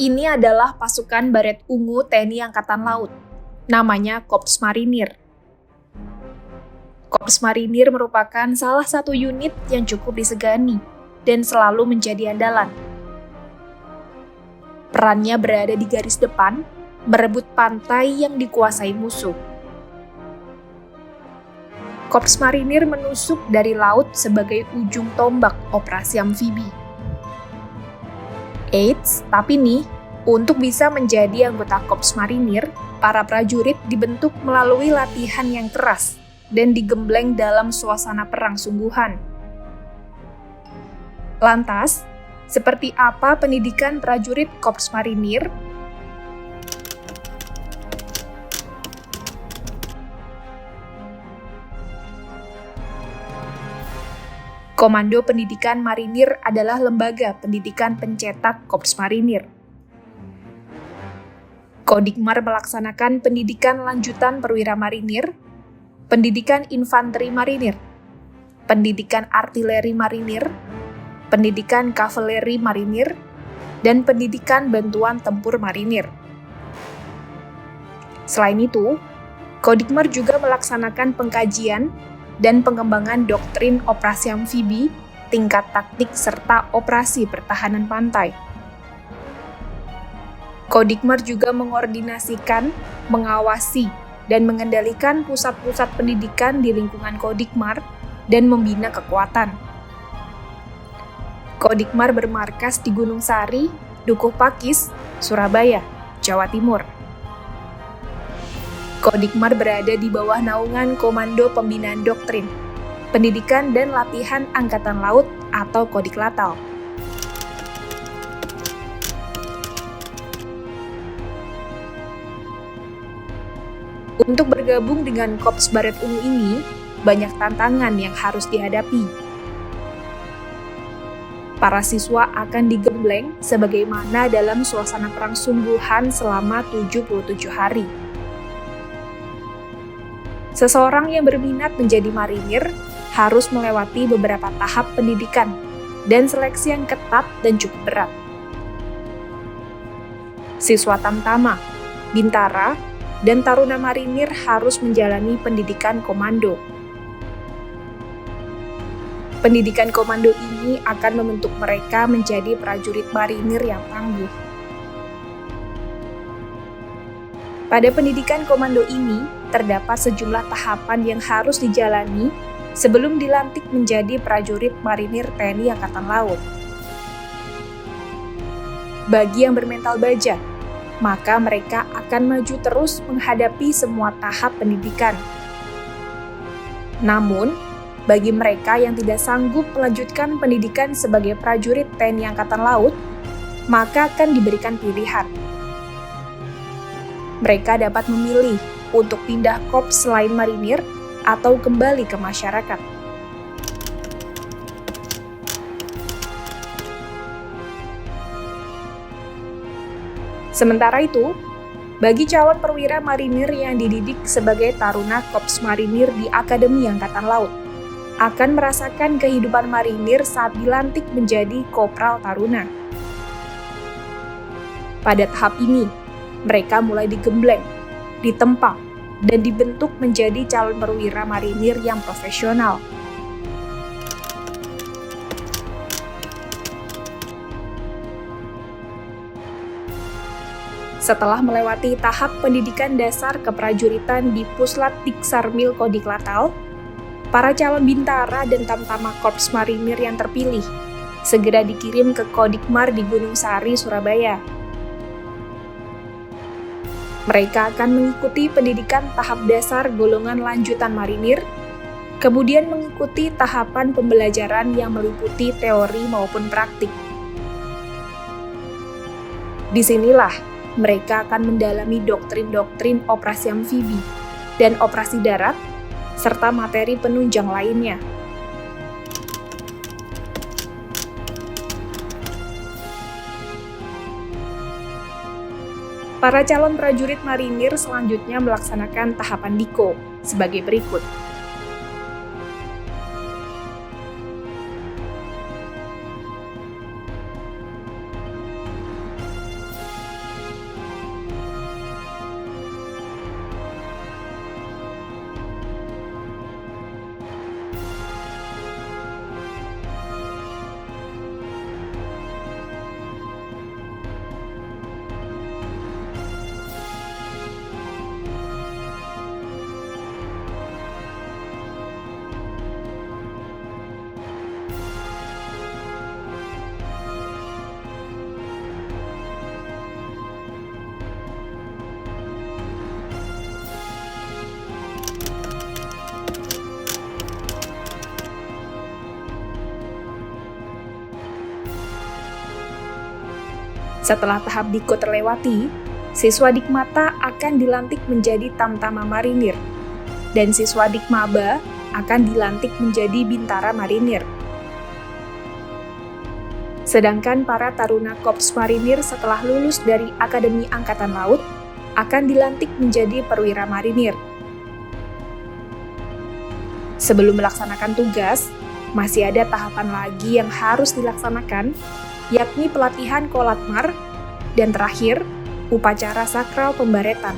Ini adalah pasukan baret ungu TNI Angkatan Laut. Namanya Korps Marinir. Korps Marinir merupakan salah satu unit yang cukup disegani dan selalu menjadi andalan. Perannya berada di garis depan, merebut pantai yang dikuasai musuh. Korps Marinir menusuk dari laut sebagai ujung tombak operasi amfibi. Eits, tapi nih, untuk bisa menjadi anggota Korps Marinir, para prajurit dibentuk melalui latihan yang keras dan digembleng dalam suasana perang sungguhan. Lantas, seperti apa pendidikan prajurit Korps Marinir? Komando Pendidikan Marinir adalah lembaga pendidikan pencetak Korps Marinir. Kodikmar melaksanakan pendidikan lanjutan perwira marinir, pendidikan infanteri marinir, pendidikan artileri marinir, pendidikan kavaleri marinir, dan pendidikan bantuan tempur marinir. Selain itu, Kodikmar juga melaksanakan pengkajian dan pengembangan doktrin operasi amfibi, tingkat taktik serta operasi pertahanan pantai. Kodikmar juga mengordinasikan, mengawasi, dan mengendalikan pusat-pusat pendidikan di lingkungan Kodikmar dan membina kekuatan. Kodikmar bermarkas di Gunung Sari, Dukuh Pakis, Surabaya, Jawa Timur. Kodikmar berada di bawah naungan Komando Pembinaan Doktrin, Pendidikan dan Latihan Angkatan Laut atau Kodiklatal. Untuk bergabung dengan Korps Baret Ungu ini, banyak tantangan yang harus dihadapi. Para siswa akan digembleng sebagaimana dalam suasana perang sungguhan selama 77 hari. Seseorang yang berminat menjadi marinir harus melewati beberapa tahap pendidikan dan seleksi yang ketat dan cukup berat. Siswa Tamtama, Bintara, dan Taruna Marinir harus menjalani pendidikan komando. Pendidikan komando ini akan membentuk mereka menjadi prajurit marinir yang tangguh. Pada pendidikan komando ini, terdapat sejumlah tahapan yang harus dijalani sebelum dilantik menjadi prajurit marinir TNI Angkatan Laut. Bagi yang bermental baja, maka mereka akan maju terus menghadapi semua tahap pendidikan. Namun, bagi mereka yang tidak sanggup melanjutkan pendidikan sebagai prajurit TNI Angkatan Laut, maka akan diberikan pilihan. Mereka dapat memilih untuk pindah korps selain marinir atau kembali ke masyarakat. Sementara itu, bagi calon perwira marinir yang dididik sebagai taruna Korps Marinir di Akademi Angkatan Laut, akan merasakan kehidupan marinir saat dilantik menjadi Kopral Taruna. Pada tahap ini, mereka mulai digembleng, ditempa, dan dibentuk menjadi calon perwira marinir yang profesional. Setelah melewati tahap pendidikan dasar keprajuritan di Puslat Diksarmil Kodiklatal, para calon bintara dan tamtama Korps Marinir yang terpilih segera dikirim ke Kodikmar di Gunung Sari, Surabaya. Mereka akan mengikuti pendidikan tahap dasar golongan lanjutan marinir, kemudian mengikuti tahapan pembelajaran yang meliputi teori maupun praktik. Disinilah mereka akan mendalami doktrin-doktrin operasi amfibi dan operasi darat, serta materi penunjang lainnya. Para calon prajurit marinir selanjutnya melaksanakan tahapan Diko sebagai berikut. Setelah tahap Diko terlewati, siswa Dikmata akan dilantik menjadi Tamtama Marinir, dan siswa Dikmaba akan dilantik menjadi Bintara Marinir. Sedangkan para taruna Korps Marinir setelah lulus dari Akademi Angkatan Laut akan dilantik menjadi Perwira Marinir. Sebelum melaksanakan tugas, masih ada tahapan lagi yang harus dilaksanakan, yakni pelatihan Kolatmar, dan terakhir, upacara sakral pembaretan.